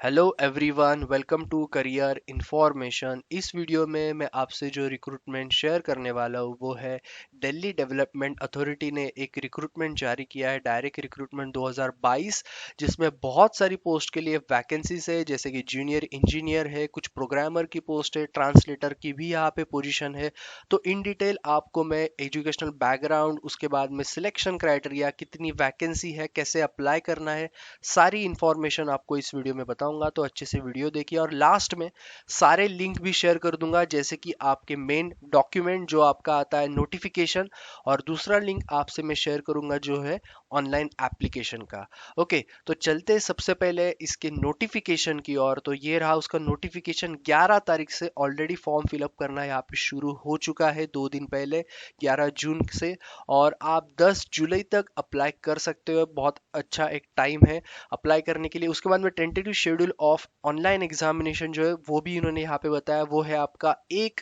Hello everyone, welcome to career information. इस video में मैं आपसे जो रिक्रूटमेंट शेयर करने वाला हूँ वो है दिल्ली डेवलपमेंट अथॉरिटी ने एक रिक्रूटमेंट जारी किया है, डायरेक्ट रिक्रूटमेंट 2022, जिसमें बहुत सारी पोस्ट के लिए वैकेंसीज है, जैसे कि जूनियर इंजीनियर है, कुछ प्रोग्रामर की पोस्ट है, ट्रांसलेटर की भी यहाँ पे पोजीशन है। तो इन डिटेल आपको मैं एजुकेशनल बैकग्राउंड, उसके बाद में सिलेक्शन क्राइटेरिया, कितनी वैकेंसी है, कैसे अप्लाई करना है, सारी इंफॉर्मेशन आपको इस वीडियो में बताऊंगा। तो अच्छे से वीडियो देखिए और लास्ट में सारे लिंक भी शेयर कर दूंगा, जैसे कि आपके मेन डॉक्यूमेंट जो आपका आता है नोटिफिकेशन, और दूसरा लिंक आपसे मैं शेयर करूंगा जो है ऑनलाइन एप्लीकेशन का। ओके, तो चलते हैं सबसे पहले इसके नोटिफिकेशन की ओर। तो ये रहा उसका नोटिफिकेशन। 11 तारीख से ऑलरेडी फॉर्म फिलअप करना यहाँ पे शुरू हो चुका है, 2 दिन पहले 11 जून से, और आप 10 जुलाई तक अप्लाई कर सकते हो। बहुत अच्छा एक टाइम है अप्लाई करने के लिए। उसके बाद में tentative schedule of online examination जो है वो भी इन्होंने यहाँ पे बताया, वो है आपका एक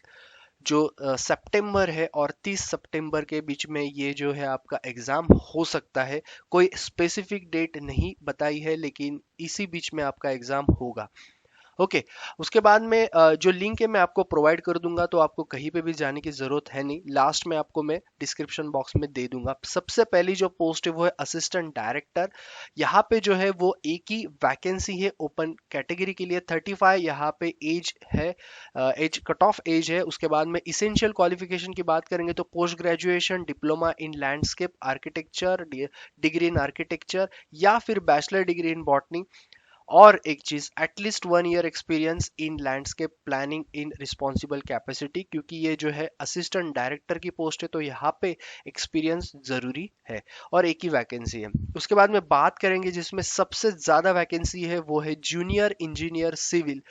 जो सितंबर है और 30 सितंबर के बीच में ये जो है आपका एग्जाम हो सकता है। कोई स्पेसिफिक डेट नहीं बताई है, लेकिन इसी बीच में आपका एग्जाम होगा। ओके, उसके बाद में जो लिंक है मैं आपको प्रोवाइड कर दूंगा, तो आपको कहीं पे भी जाने की जरूरत है नहीं। लास्ट में आपको मैं डिस्क्रिप्शन बॉक्स में दे दूंगा। सबसे पहली जो पोस्ट है वो है असिस्टेंट डायरेक्टर। यहाँ पे जो है वो एक ही वैकेंसी है ओपन कैटेगरी के लिए। 35 यहाँ पे एज है, एज कट ऑफ एज है। उसके बाद में इसेंशियल क्वालिफिकेशन की बात करेंगे तो post graduation, diploma in landscape architecture, degree in architecture, या फिर बैचलर डिग्री इन बॉटनी। और एक चीज, at least 1 year experience in landscape planning in responsible capacity, क्योंकि ये जो है असिस्टेंट डायरेक्टर की पोस्ट है तो यहाँ पे एक्सपीरियंस जरूरी है। और एक ही वैकेंसी है। उसके बाद में बात करेंगे जिसमें सबसे ज्यादा वैकेंसी है, वो है जूनियर इंजीनियर सिविल।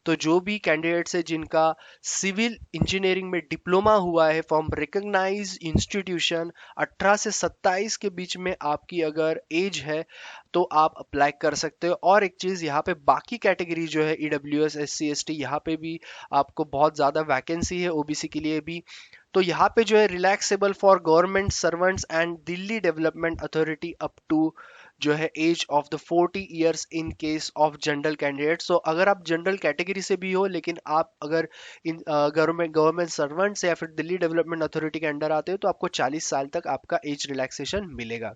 तो जो भी कैंडिडेट्स है जिनका सिविल इंजीनियरिंग में डिप्लोमा हुआ है फ्रॉम रिकॉग्नाइज इंस्टीट्यूशन, 18 से 27 के बीच में आपकी अगर एज है तो आप अप्लाई कर सकते हो। और एक चीज यहाँ पे बाकी कैटेगरी जो है ईडब्ल्यूएस, एससी, एसटी, यहाँ पे भी आपको बहुत ज्यादा वैकेंसी है, ओबीसी के लिए भी। तो यहाँ पे जो है relaxable for government servants and Delhi development authority up to जो है age of the 40 years in case of general candidate. So अगर आप जनरल कैटेगरी से भी हो, लेकिन आप अगर इन गवर्नमेंट गवर्नमेंट सर्वेंट्स या फिर दिल्ली डेवलपमेंट अथॉरिटी के अंडर आते हो तो आपको 40 साल तक आपका एज रिलैक्सेशन मिलेगा।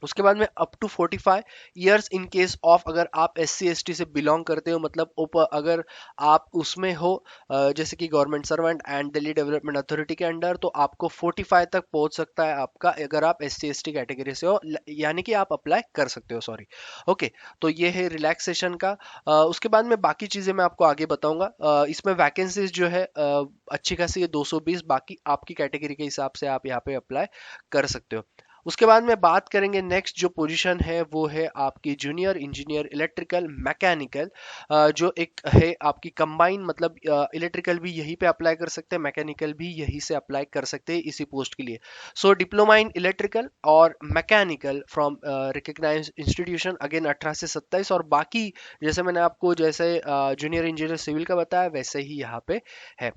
उसके बाद में up to 45 years in case of, अगर आप एस सी एस टी से बिलोंग करते हो, मतलब ऊपर अगर आप उसमें हो, जैसे कि government servant and Delhi development authority के अंडर, तो आपको 45 तक पहुंच सकता है आपका, अगर आप S C S T category से हो, यानी कि आप अप्लाई कर सकते हो, सॉरी। ओके, तो ये है रिलैक्सेशन का। उसके बाद में बाकी चीजें मैं आपको आगे बताऊंगा। इसमें वैकेंसीज जो है अच्छी खासी है, 220। बाकी आपकी कैटेगरी के हिसाब से आप यहाँ पे अप्लाई कर सकते हो। उसके बाद में बात करेंगे नेक्स्ट जो पोजीशन है वो है आपकी जूनियर इंजीनियर इलेक्ट्रिकल मैकेनिकल, जो एक है आपकी कंबाइन, मतलब इलेक्ट्रिकल भी यहीं पे अप्लाई कर सकते हैं, मैकेनिकल भी यहीं से अप्लाई कर सकते हैं इसी पोस्ट के लिए। सो डिप्लोमा इन इलेक्ट्रिकल और mechanical from recognised institution, again 18 से 27। और बाकी जैसे मैंने आपको जैसे जूनियर इंजीनियर सिविल का बताया वैसे ही यहाँ पे है।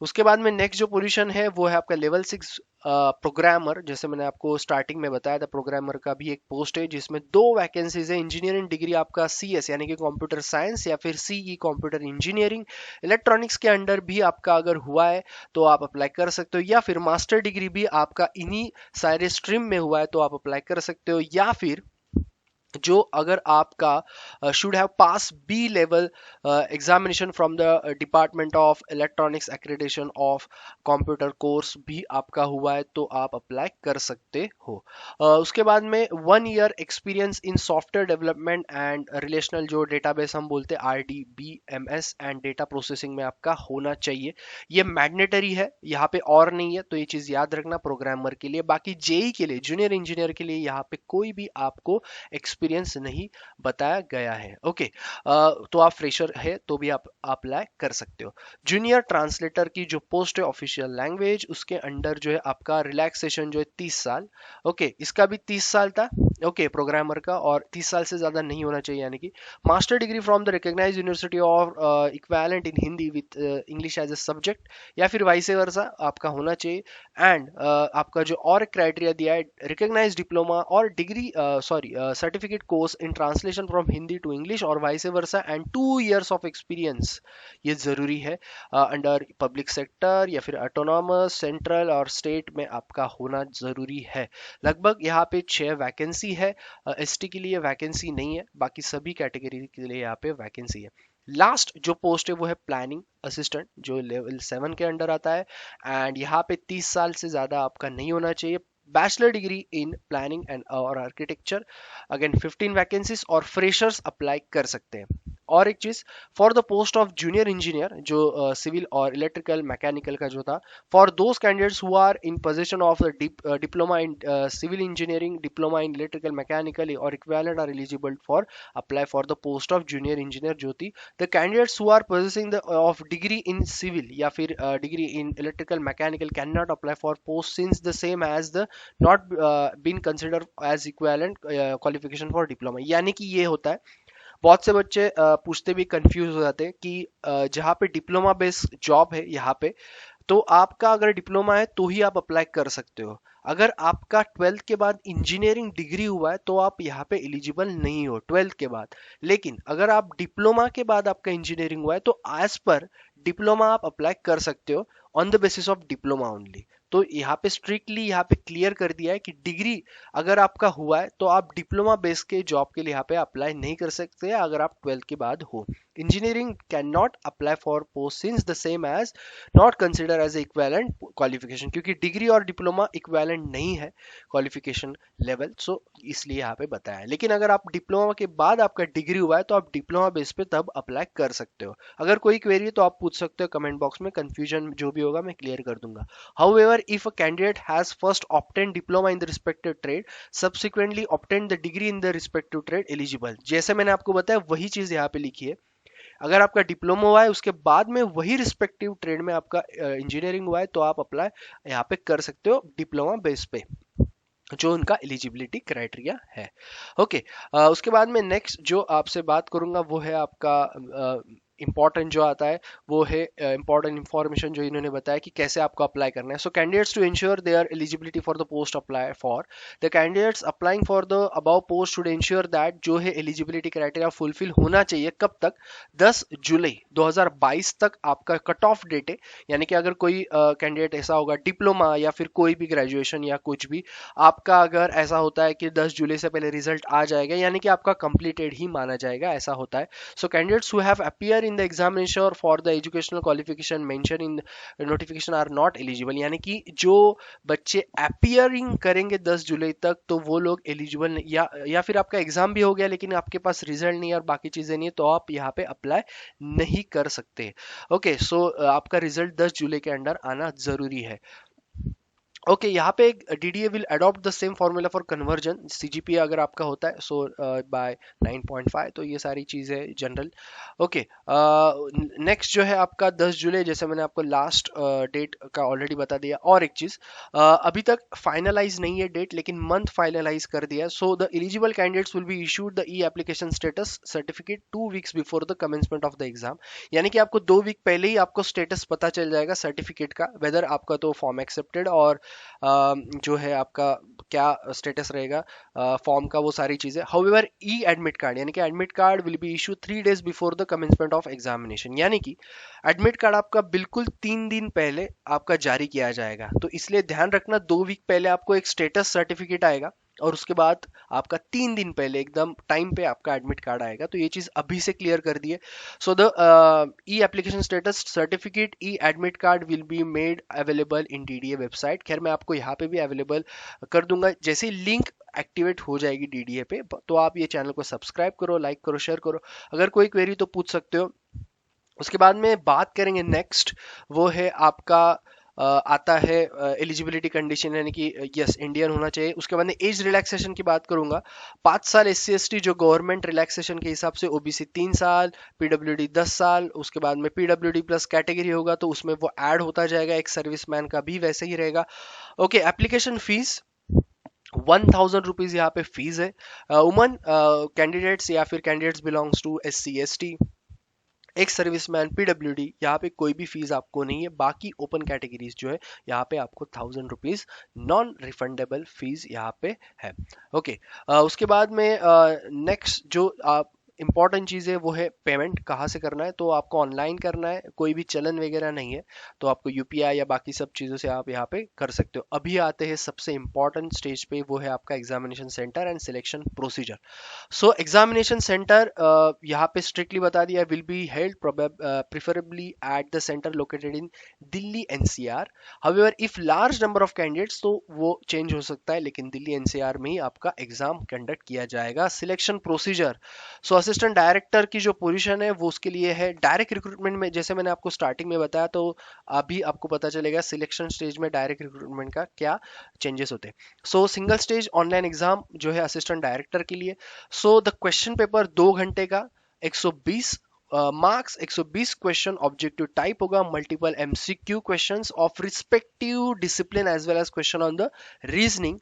उसके बाद में नेक्स्ट जो पोजीशन है वो है आपका लेवल 6 प्रोग्रामर। जैसे मैंने आपको स्टार्टिंग में बताया था, प्रोग्रामर का भी एक पोस्ट है जिसमें दो वैकेंसीज है। इंजीनियरिंग डिग्री आपका सीएस यानी कि कंप्यूटर साइंस, या फिर सीई कंप्यूटर इंजीनियरिंग इलेक्ट्रॉनिक्स के अंडर भी आपका अगर हुआ है तो आप अप्लाई कर सकते हो, या फिर मास्टर डिग्री भी आपका इन्हीं सारे स्ट्रीम में हुआ है तो आप अप्लाई कर सकते हो, या फिर जो अगर आपका should have pass B level examination from the department of electronics accreditation of computer course भी आपका हुआ है तो आप अप्लाई कर सकते हो। उसके बाद में 1 year experience in software development and relational जो डेटाबेस हम बोलते हैं R D B M S and data processing में आपका होना चाहिए। ये मैग्नेटरी है यहाँ पे और नहीं है, तो ये चीज याद रखना प्रोग्रामर के लिए। बाकी जेई के लिए, जूनियर इंजीनियर के लिए यहाँ पे कोई भी आपको एक्सपीरियंस नहीं बताया गया है। ओके, तो आप फ्रेशर है तो भी आप अप्लाई कर सकते हो। जूनियर ट्रांसलेटर की जो पोस्ट है ऑफिशियल लैंग्वेज, उसके अंडर जो है आपका रिलैक्सेशन जो है 30 साल। ओके, इसका भी 30 साल था। ओके प्रोग्रामर का, और 30 साल से ज़्यादा नहीं होना चाहिए, यानी कि master degree from the recognized university और equivalent in Hindi with English as a subject, या फिर वाइस वर्सा आपका होना चाहिए। एंड आपका जो और क्राइटेरिया दिया है, रिकग्नाइज डिप्लोमा और degree sorry certificate course in translation from Hindi to English और vice versa and 2 years of experience, ये ज़रूरी है अंडर पब्लिक सेक्टर या फिर ऑटोनॉमस सेंट्रल और स्टेट में आपका होना ज़रूरी है। लगभग यहाँ पे 6 वैकेंसी है। एसटी के लिए वैकेंसी नहीं है, बाकी सभी कैटेगरी के लिए यहाँ पे वैकेंसी है। लास्ट जो पोस्ट है वो है प्लानिंग असिस्टेंट, जो लेवल 7 के अंडर आता है। एंड यहाँ पे 30 साल से ज़्यादा आपका नहीं होना चाहिए। Bachelor degree in planning and और आर्किटेक्चर, अगेन 15 वैकेंसीज, और फ्रेशर्स अप्लाई कर सकते हैं। और एक चीज, for the post of junior engineer, जो सिविल और इलेक्ट्रिकल मैकेनिकल का जो था, for those candidates who are in position of diploma in civil engineering, diploma in electrical mechanical और equivalent are eligible for apply for the post of junior engineer Jyoti. The candidates who are possessing the of degree in civil या फिर degree in electrical mechanical cannot apply for post since the same as the not been considered as equivalent qualification for diploma। यानी कि ये होता है, बहुत से बच्चे पूछते भी कंफ्यूज हो जाते हैं कि जहाँ पे डिप्लोमा बेस्ड जॉब है यहाँ पे, तो आपका अगर डिप्लोमा है तो ही आप अप्लाई कर सकते हो। अगर आपका 12th के बाद इंजीनियरिंग डिग्री हुआ है तो आप यहाँ पे एलिजिबल नहीं हो 12th के बाद। लेकिन अगर आप डिप्लोमा के बाद आपका इंजीनियरिंग हुआ है तो एज पर डिप्लोमा आप अप्लाई कर सकते हो, on the basis of diploma only. तो यहाँ पे स्ट्रिक्टली यहाँ पे क्लियर कर दिया है कि डिग्री अगर आपका हुआ है तो आप डिप्लोमा बेस के जॉब के लिए यहाँ पे अप्लाई नहीं कर सकते अगर आप 12th के बाद हो। Engineering can not apply for post since the same as not consider as equivalent qualification, क्योंकि डिग्री और डिप्लोमा इक्वेलेंट नहीं है क्वालिफिकेशन लेवल, सो इसलिए यहाँ पे बताया है। लेकिन अगर आप डिप्लोमा के बाद आपका डिग्री हुआ है तो आप डिप्लोमा बेस पे तब अप्लाई कर सकते हो। अगर कोई क्वेरी है तो आप पूछ सकते हो कमेंट बॉक्स में, कंफ्यूजन जो भी होगा मैं क्लियर कर दूंगा। However if a candidate has first obtain diploma in the respective trade, subsequently obtain the degree in the respective trade, eligible. जैसे मैंने आपको बताया वही चीज यहाँ पे लिखी है। अगर आपका डिप्लोमा हुआ है उसके बाद में वही रिस्पेक्टिव ट्रेड में आपका इंजीनियरिंग हुआ है तो आप अप्लाई यहाँ पे कर सकते हो डिप्लोमा बेस पे, जो उनका एलिजिबिलिटी क्राइटेरिया है। ओके उसके बाद में नेक्स्ट जो आपसे बात करूंगा वो है आपका इंपॉर्टेंट जो आता है, वो है इंपॉर्टेंट इंफॉर्मेशन जो इन्होंने बताया कि कैसे आपको अप्लाई करना है। So candidates to ensure their eligibility for the post apply for, the candidates applying for the above post should ensure that जो है एलिजिबिलिटी क्राइटेरिया फुलफिल होना चाहिए। कब तक? 10 जुलाई 2022 तक आपका कट ऑफ डेट है। यानी कि अगर कोई कैंडिडेट ऐसा होगा डिप्लोमा या फिर कोई भी ग्रेजुएशन या कुछ भी, आपका अगर ऐसा होता है कि 10 जुलाई से पहले रिजल्ट आ जाएगा, यानी कि आपका कंप्लीटेड ही माना जाएगा, ऐसा होता है। So candidates who have appear in the examination for the educational qualification mention in notification are not eligible, यानी कि जो बच्चे अपीयरिंग करेंगे 10 जुलाई तक तो वो लोग एलिजिबल नहीं, या फिर आपका एग्जाम भी हो गया लेकिन आपके पास रिजल्ट नहीं है और बाकी चीजें नहीं है, तो आप यहाँ पे अप्लाई नहीं कर सकते। ओके सो आपका रिजल्ट 10 जुलाई के अंडर आना जरूरी है। ओके यहाँ पे DDA will adopt the same formula for conversion, CGPA अगर आपका होता है सो बाय 9.5, तो ये सारी चीज़ें जनरल। ओके नेक्स्ट जो है आपका 10 जुलाई, जैसे मैंने आपको लास्ट डेट का ऑलरेडी बता दिया। और एक चीज़ अभी तक फाइनलाइज नहीं है डेट, लेकिन मंथ फाइनलाइज कर दिया। So the eligible candidates will be issued the E application status certificate 2 weeks before the commencement of the exam, यानी कि आपको 2 वीक पहले ही आपको स्टेटस पता चल जाएगा सर्टिफिकेट का, वेदर आपका तो फॉर्म एक्सेप्टेड और जो है आपका क्या स्टेटस रहेगा फॉर्म का, वो सारी चीजें। हाउएवर ई एडमिट कार्ड, यानी कि admit card will be issue 3 days before the commencement of examination, यानी कि एडमिट कार्ड आपका बिल्कुल 3 दिन पहले आपका जारी किया जाएगा। तो इसलिए ध्यान रखना 2 वीक पहले आपको एक स्टेटस सर्टिफिकेट आएगा और उसके बाद आपका 3 दिन पहले एकदम टाइम पे आपका एडमिट कार्ड आएगा। तो ये चीज अभी से क्लियर कर दिए। So the E application status certificate E admit card will be made available in DDA website. खैर मैं आपको यहाँ पे भी अवेलेबल कर दूंगा जैसे ही लिंक एक्टिवेट हो जाएगी डीडीए पे। तो आप ये चैनल को सब्सक्राइब करो, लाइक करो, शेयर करो। अगर कोई क्वेरी तो पूछ सकते हो। उसके बाद में बात करेंगे नेक्स्ट, वो है आपका आता है एलिजिबिलिटी कंडीशन, यानी कि यस इंडियन होना चाहिए। उसके बाद में एज रिलैक्सेशन की बात करूंगा, 5 साल एससी एसटी जो गवर्नमेंट रिलैक्सेशन के हिसाब से, ओबीसी 3 साल, पीडब्ल्यूडी 10 साल। उसके बाद में पीडब्ल्यूडी प्लस कैटेगरी होगा तो उसमें वो ऐड होता जाएगा, एक सर्विसमैन का भी वैसे ही रहेगा। ओके एप्लीकेशन फीस ₹1000 यहाँ पे फीस है। वुमन कैंडिडेट्स या फिर candidates belongs to SC ST, ex serviceman, PWD, यहाँ पे कोई भी फीस आपको नहीं है। बाकी ओपन कैटेगरीज जो है यहाँ पे आपको ₹1000 नॉन रिफंडेबल फीस यहाँ पे है। ओके, उसके बाद में नेक्स्ट जो आप इंपॉर्टेंट चीज़ है वो है पेमेंट कहाँ से करना है। तो आपको ऑनलाइन करना है, कोई भी चलन वगैरह नहीं है, तो आपको UPI या बाकी सब चीज़ों से आप यहाँ पे कर सकते हो। अभी आते हैं सबसे इंपॉर्टेंट स्टेज पे, वो है आपका examination centre and selection procedure. So examination centre यहाँ पे स्ट्रिक्टली बता दिया, will be held preferably at the centre located in Delhi NCR। However if large number of candidates, तो वो चेंज हो सकता है, लेकिन दिल्ली NCR में ही आपका एग्जाम कंडक्ट किया जाएगा। सिलेक्शन प्रोसीजर, सो असिस्टेंट डायरेक्टर की जो पोजीशन है वो उसके लिए है डायरेक्ट रिक्रूटमेंट में, जैसे मैंने आपको स्टार्टिंग में बताया, तो अभी आपको पता चलेगा सिलेक्शन स्टेज में डायरेक्ट रिक्रूटमेंट का क्या चेंजेस होते हैं। सो सिंगल स्टेज ऑनलाइन एग्जाम जो है असिस्टेंट डायरेक्टर के लिए। सो द क्वेश्चन पेपर 2 घंटे का, 120 मार्क्स, 120 क्वेश्चन ऑब्जेक्टिव टाइप होगा, multiple MCQ questions of respective discipline as well as question on the reasoning,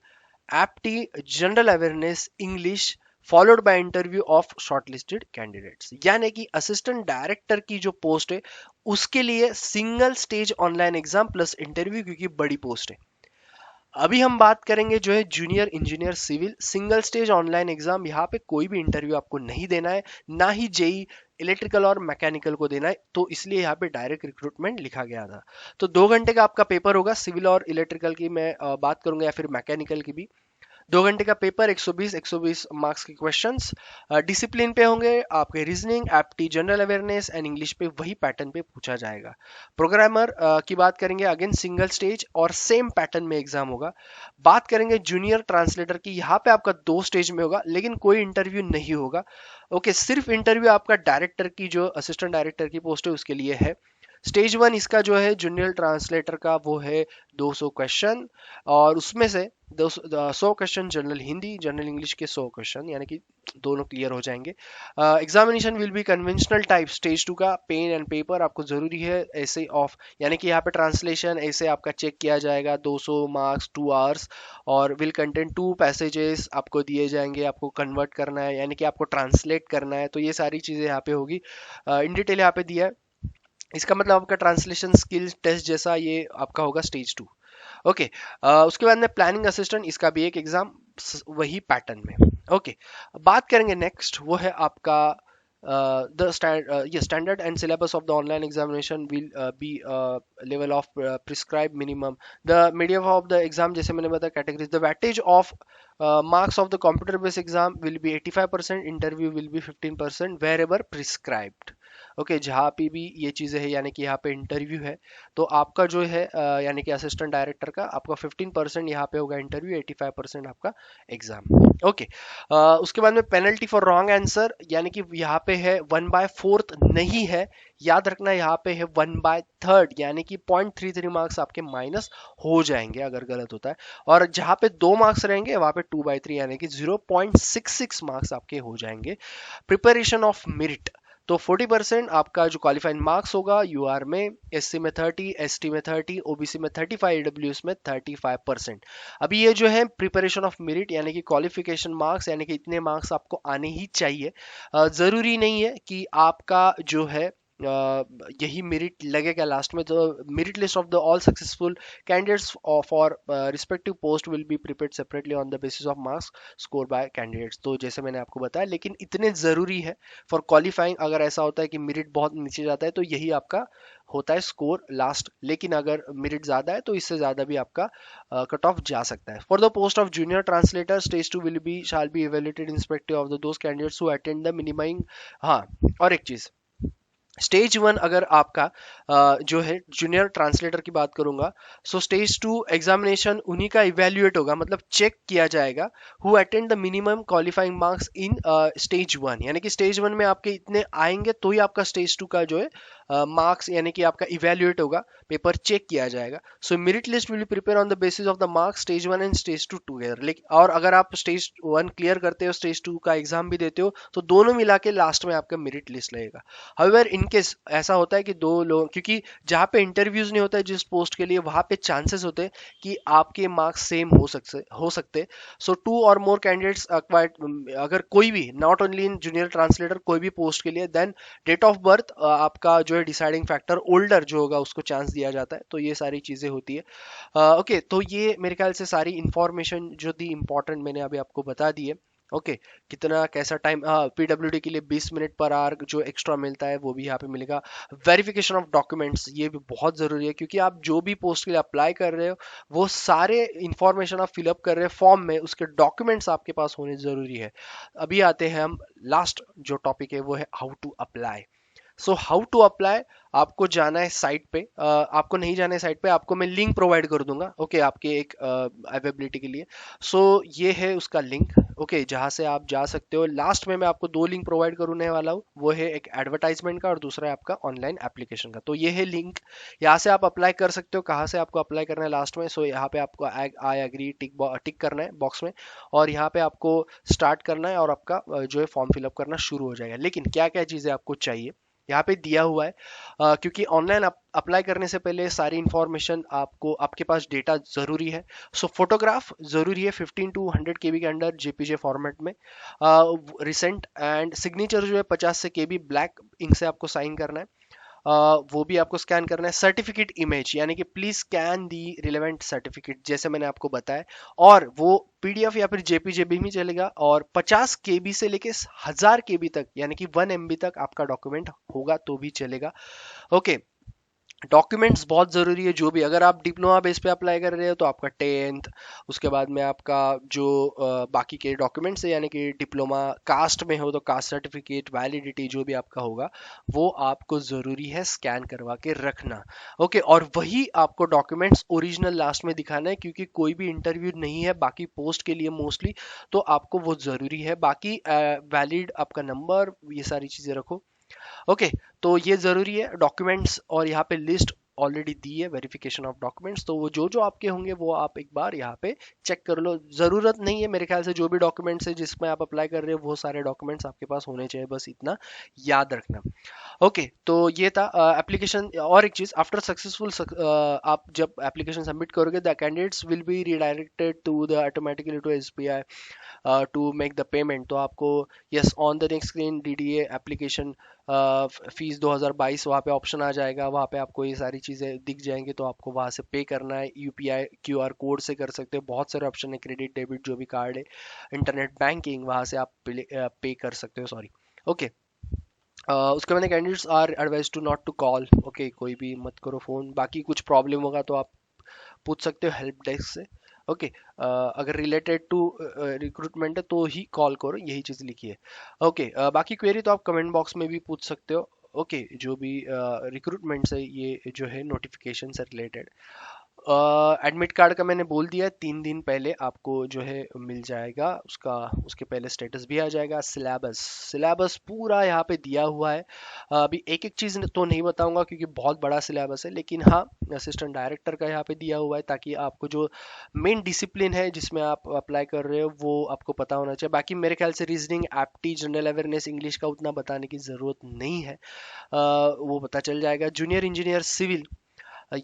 apti, general awareness, English, followed by interview of shortlisted candidates. यानी कि assistant director की जो post है उसके लिए single stage online exam plus interview, क्योंकि बड़ी post है। अभी हम बात करेंगे जो है junior engineer civil, single stage online exam, यहाँ पे कोई भी इंटरव्यू आपको नहीं देना है, ना ही जेई इलेक्ट्रिकल और मैकेनिकल को देना है, तो इसलिए यहाँ पे डायरेक्ट रिक्रूटमेंट लिखा गया था। तो 2 घंटे का आपका पेपर होगा, सिविल और इलेक्ट्रिकल की मैं बात करूंगा या फिर मैकेनिकल की भी। 2 घंटे का पेपर, 120 मार्क्स के क्वेश्चंस, डिसिप्लिन पे होंगे आपके, reasoning, apti, general awareness and English पे वही पैटर्न पे पूछा जाएगा। प्रोग्रामर की बात करेंगे, अगेन सिंगल स्टेज और सेम पैटर्न में एग्जाम होगा। बात करेंगे जूनियर ट्रांसलेटर की, यहाँ पे आपका 2 स्टेज में होगा, लेकिन कोई इंटरव्यू नहीं होगा। ओके, सिर्फ इंटरव्यू आपका डायरेक्टर की जो असिस्टेंट डायरेक्टर की पोस्ट है उसके लिए है। स्टेज 1 इसका जो है जूनियर ट्रांसलेटर का वो है 200 क्वेश्चन, और उसमें से 100 question general Hindi, general English के 100 क्वेश्चन, यानी कि दोनों क्लियर हो जाएंगे। Examination will be conventional type. Stage 2 का पेन एंड पेपर आपको जरूरी है, ऐसे ऑफ, यानी कि यहाँ पे ट्रांसलेशन ऐसे आपका चेक किया जाएगा, 200 मार्क्स, 2 आवर्स, और विल कंटेंट 2 पैसेजेस आपको दिए जाएंगे, आपको कन्वर्ट करना है, यानी कि आपको ट्रांसलेट करना है, तो ये सारी चीज़ें यहाँ पे होगी। इन डिटेल यहाँ पे दिया है, इसका मतलब आपका ट्रांसलेशन स्किल टेस्ट जैसा ये आपका होगा स्टेज 2। ओके, उसके बाद में प्लानिंग असिस्टेंट, इसका भी एक एग्जाम वही पैटर्न में। ओके, बात करेंगे नेक्स्ट, वो है आपका standard and syllabus of the online examination will be level of prescribed minimum. The medium of the exam, जैसे मैंने बताया categories, the weightage of marks of the computer based exam will be 85%, interview will be 15% wherever prescribed. Okay, जहाँ पे भी ये चीज़ें है, यानी कि यहाँ पे इंटरव्यू है, तो आपका जो है यानी कि असिस्टेंट डायरेक्टर का आपका 15% यहाँ पे होगा इंटरव्यू, 85% आपका एग्जाम। ओके, उसके बाद में पेनल्टी फॉर रॉन्ग आंसर, यानी कि यहाँ पे है 1/4 नहीं है, याद रखना यहाँ पे है 1/3, यानी कि 0.33 मार्क्स आपके माइनस हो जाएंगे अगर गलत होता है, और जहाँ पे 2 मार्क्स रहेंगे वहाँ पे 2/3 यानी कि 0.66 मार्क्स आपके हो जाएंगे। प्रिपरेशन ऑफ मेरिट, तो 40% आपका जो क्वालिफाइंग मार्क्स होगा यूआर में, SC में 30, ST में 30, OBC में 35, AWS में 35%। अभी ये जो है प्रिपरेशन ऑफ मेरिट, यानी कि क्वालिफिकेशन मार्क्स, यानी कि इतने मार्क्स आपको आने ही चाहिए। ज़रूरी नहीं है कि आपका जो है यही मेरिट लगेगा लास्ट में। तो merit list of the all successful candidates for respective post will be prepared separately on the basis of marks score bye candidates. तो जैसे मैंने आपको बताया, लेकिन इतने ज़रूरी है फॉर क्वालिफाइंग। अगर ऐसा होता है कि मेरिट बहुत नीचे जाता है तो यही आपका होता है स्कोर लास्ट, लेकिन अगर मेरिट ज़्यादा है तो इससे ज़्यादा भी आपका कट ऑफ जा सकता है। For the post of junior translator, stage 2 will be shall be evaluated in respective of the those candidates who attend the minimum. हाँ, और एक चीज़, स्टेज 1 अगर आपका जो है जूनियर ट्रांसलेटर की बात करूंगा, सो स्टेज 2 एग्जामिनेशन उन्हीं का इवेल्युएट होगा, मतलब चेक किया जाएगा, who attend the minimum qualifying marks in stage 1, यानी कि स्टेज 1 में आपके इतने आएंगे तो ही आपका स्टेज 2 का जो है मार्क्स यानी कि आपका इवेल्युएट होगा, पेपर चेक किया जाएगा। So merit list will prepare on the basis of the marks stage 1 and stage 2 together. लेकिन और अगर आप स्टेज 1 क्लियर करते हो, स्टेज 2 का एग्जाम भी देते हो, तो दोनों मिला के लास्ट में आपका मेरिट लिस्ट लगेगा। हाउएवर इन इनकेस ऐसा होता है कि दो लोग, क्योंकि जहाँ पे इंटरव्यूज नहीं होता है जिस पोस्ट के लिए, वहां पे चांसेस होते हैं कि आपके मार्क्स सेम हो सकते। सो टू और मोर कैंडिडेट्स अक्वायर्ड, अगर कोई भी, not only in junior translator, कोई भी पोस्ट के लिए, देन डेट ऑफ बर्थ आपका जो है डिसाइडिंग फैक्टर, ओल्डर जो होगा उसको चांस दिया जाता है। तो ये सारी चीजें होती है। ओके, तो ये मेरे ख्याल से सारी इंफॉर्मेशन जो थी इंपॉर्टेंट मैंने अभी आपको बता दी है। ओके, कितना कैसा टाइम, हाँ, पीडब्ल्यूडी के लिए 20 मिनट पर आवर जो एक्स्ट्रा मिलता है वो भी यहाँ पे मिलेगा। वेरिफिकेशन ऑफ डॉक्यूमेंट्स, ये भी बहुत ज़रूरी है, क्योंकि आप जो भी पोस्ट के लिए अप्लाई कर रहे हो, वो सारे इंफॉर्मेशन आप फिलअप कर रहे हो फॉर्म में, उसके डॉक्यूमेंट्स आपके पास होने ज़रूरी है। अभी आते हैं हम, लास्ट जो टॉपिक है वो है how to apply. So how to apply, आपको जाना है साइट पे, आपको नहीं जाना है साइट पे, आपको मैं लिंक प्रोवाइड कर दूंगा, ओके, आपके एक अवेलेबिलिटी के लिए। सो ये है उसका लिंक, ओके, जहाँ से आप जा सकते हो। लास्ट में मैं आपको दो लिंक प्रोवाइड करने वाला हूँ, वो है एक एडवर्टाइजमेंट का और दूसरा है आपका ऑनलाइन एप्लीकेशन का। तो ये है लिंक, यहाँ से आप अप्लाई कर सकते हो। कहाँ से आपको अप्लाई करना है लास्ट में, सो यहाँ पे आपको आई एग्री टिक करना है बॉक्स में, और यहाँ पे आपको स्टार्ट करना है और आपका जो है फॉर्म फिलअप करना शुरू हो जाएगा। लेकिन क्या क्या चीज़ें आपको चाहिए यहाँ पे दिया हुआ है, क्योंकि ऑनलाइन अप्लाई करने से पहले सारी इंफॉर्मेशन आपको, आपके पास डेटा जरूरी है। सो फोटोग्राफ जरूरी है 15 to 100 KB के अंडर जेपीजे फॉर्मेट में, रिसेंट, एंड सिग्नेचर जो है 50 से KB ब्लैक इंक से आपको साइन करना है। वो भी आपको स्कैन करना है। सर्टिफिकेट इमेज, यानी कि please scan the relevant certificate, जैसे मैंने आपको बताया, और वो पीडीएफ या फिर जेपीजे भी चलेगा, और 50 KB से लेके 1000 KB तक, यानी कि 1 MB तक आपका डॉक्यूमेंट होगा तो भी चलेगा। ओके, डॉक्यूमेंट्स बहुत ज़रूरी है। जो भी, अगर आप डिप्लोमा बेस पे अप्लाई कर रहे हो तो आपका 10th, उसके बाद में आपका जो बाकी के डॉक्यूमेंट्स है, यानी कि डिप्लोमा, कास्ट में हो तो कास्ट सर्टिफिकेट, वैलिडिटी जो भी आपका होगा, वो आपको ज़रूरी है स्कैन करवा के रखना। ओके, और वही आपको डॉक्यूमेंट्स ओरिजिनल लास्ट में दिखाना है, क्योंकि कोई भी इंटरव्यू नहीं है बाकी पोस्ट के लिए मोस्टली, तो आपको वो ज़रूरी है। बाकी वैलिड आपका नंबर, ये सारी चीज़ें रखो। ओके, तो ये जरूरी है डॉक्यूमेंट्स, और यहाँ पे लिस्ट ऑलरेडी दी है वेरिफिकेशन ऑफ डॉक्यूमेंट्स, तो वो जो जो आपके होंगे वो आप एक बार यहाँ पे चेक कर लो। जरूरत नहीं है मेरे ख्याल से, जो भी डॉक्यूमेंट्स है जिसमें आप अप्लाई कर रहे हो वो सारे डॉक्यूमेंट्स आपके पास होने चाहिए, बस इतना याद रखना। ओके, तो ये था एप्लीकेशन। और एक चीज, आफ्टर सक्सेसफुल, आप जब एप्लीकेशन सबमिट करोगे, the candidates will be redirected to the automatically to SBI to make the payment. तो आपको, yes, on the next screen DDA application fee 2022 वहाँ पे ऑप्शन आ जाएगा, वहाँ पे आपको ये सारी चीज़ें दिख जाएंगी, तो आपको वहाँ से पे करना है। यूपीआई क्यूआर कोड से कर सकते हो, बहुत सारे ऑप्शन है, क्रेडिट डेबिट जो भी कार्ड है, इंटरनेट बैंकिंग, वहाँ से आप पे कर सकते हो, सॉरी। ओके, उसके बाद candidates are advise to not to call, okay, कोई भी मत करो फ़ोन। बाकी कुछ प्रॉब्लम होगा तो आप पूछ सकते हो हेल्प डेस्क से। ओके, अगर रिलेटेड टू रिक्रूटमेंट है तो ही कॉल करो, यही चीज़ लिखी है। ओके, बाकी क्वेरी तो आप कमेंट बॉक्स में भी पूछ सकते हो। ओके, जो भी रिक्रूटमेंट से ये जो है नोटिफिकेशन से रिलेटेड, एडमिट कार्ड का मैंने बोल दिया, 3 दिन पहले आपको जो है मिल जाएगा उसका, उसके पहले स्टेटस भी आ जाएगा। सिलेबस, सिलेबस पूरा यहाँ पे दिया हुआ है। अभी एक एक चीज़ तो नहीं बताऊंगा क्योंकि बहुत बड़ा सिलेबस है, लेकिन हाँ, असिस्टेंट डायरेक्टर का यहाँ पे दिया हुआ है, ताकि आपको जो मेन डिसिप्लिन है जिसमें आप अप्लाई कर रहे हो वो आपको पता होना चाहिए। बाकी मेरे ख्याल से reasoning, apti, general awareness, English का उतना बताने की ज़रूरत नहीं है, वो पता चल जाएगा। जूनियर इंजीनियर सिविल,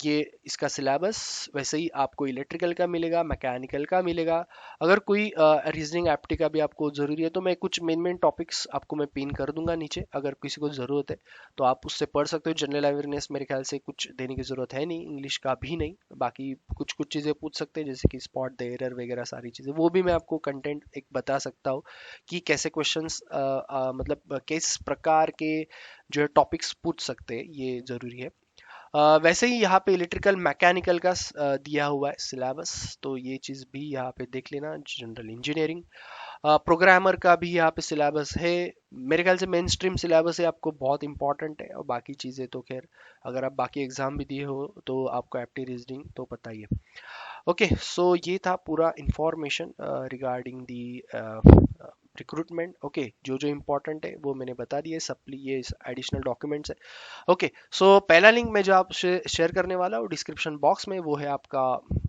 ये इसका सिलेबस वैसे ही आपको इलेक्ट्रिकल का मिलेगा, मैकेनिकल का मिलेगा। अगर कोई रीजनिंग एप्टी का भी आपको ज़रूरी है तो मैं कुछ मेन मेन टॉपिक्स आपको मैं पिन कर दूंगा नीचे, अगर किसी को ज़रूरत है तो आप उससे पढ़ सकते हो। जनरल अवेयरनेस मेरे ख्याल से कुछ देने की ज़रूरत है नहीं, इंग्लिश का भी नहीं। बाकी कुछ कुछ चीज़ें पूछ सकते हैं, जैसे कि स्पॉट द एरर वगैरह सारी चीज़ें, वो भी मैं आपको कंटेंट एक बता सकता हूँ कि कैसे क्वेश्चंस, मतलब किस प्रकार के जो है टॉपिक्स पूछ सकते हैं, ये ज़रूरी है। वैसे ही यहाँ पे इलेक्ट्रिकल मैकेनिकल का दिया हुआ है सिलेबस, तो ये चीज़ भी यहाँ पे देख लेना। जनरल इंजीनियरिंग, प्रोग्रामर का भी यहाँ पे सिलेबस है। मेरे ख्याल से मेन स्ट्रीम सिलेबस है, आपको बहुत इंपॉर्टेंट है, और बाकी चीज़ें तो खैर अगर आप बाकी एग्जाम भी दिए हो तो आपको एप्टी रीजनिंग तो पता ही है। ओके, सो ये था पूरा information regarding the recruitment. Okay, जो जो इंपॉर्टेंट है वो मैंने बता दिया, सप्ली ये एडिशनल डॉक्यूमेंट्स है। ओके, सो पहला लिंक मैं जो आपसे शेयर करने वाला हूँ डिस्क्रिप्शन बॉक्स में, वो है आपका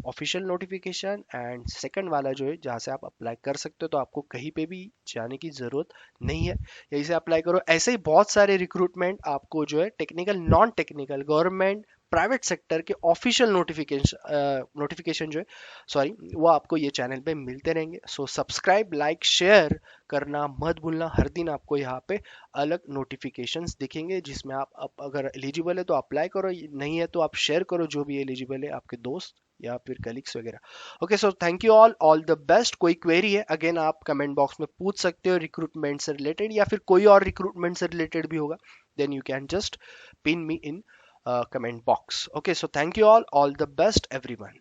ऑफिशियल नोटिफिकेशन। एंड सेकंड वाला जो है जहाँ से आप अप्लाई कर सकते हो, तो आपको कहीं पे भी जाने की ज़रूरत नहीं है, यहीं से अप्लाई करो। ऐसे ही बहुत सारे रिक्रूटमेंट आपको जो है technical, non technical, government, private sector के ऑफिशियल नोटिफिकेशन जो है, सॉरी, वो आपको ये चैनल पे मिलते रहेंगे। सो सब्सक्राइब, लाइक, शेयर करना मत भूलना। हर दिन आपको यहाँ पे अलग नोटिफिकेशंस दिखेंगे, जिसमें आप अगर एलिजिबल है तो अप्लाई करो, नहीं है तो आप शेयर करो जो भी एलिजिबल है, आपके दोस्त या फिर कलीग्स वगैरह। Okay, so thank you all the best. कोई क्वेरी है अगेन आप कमेंट बॉक्स में पूछ सकते हो, रिक्रूटमेंट से रिलेटेड या फिर कोई और रिक्रूटमेंट से रिलेटेड भी होगा, then you can just pin me in comment box. Okay, so thank you all the best everyone.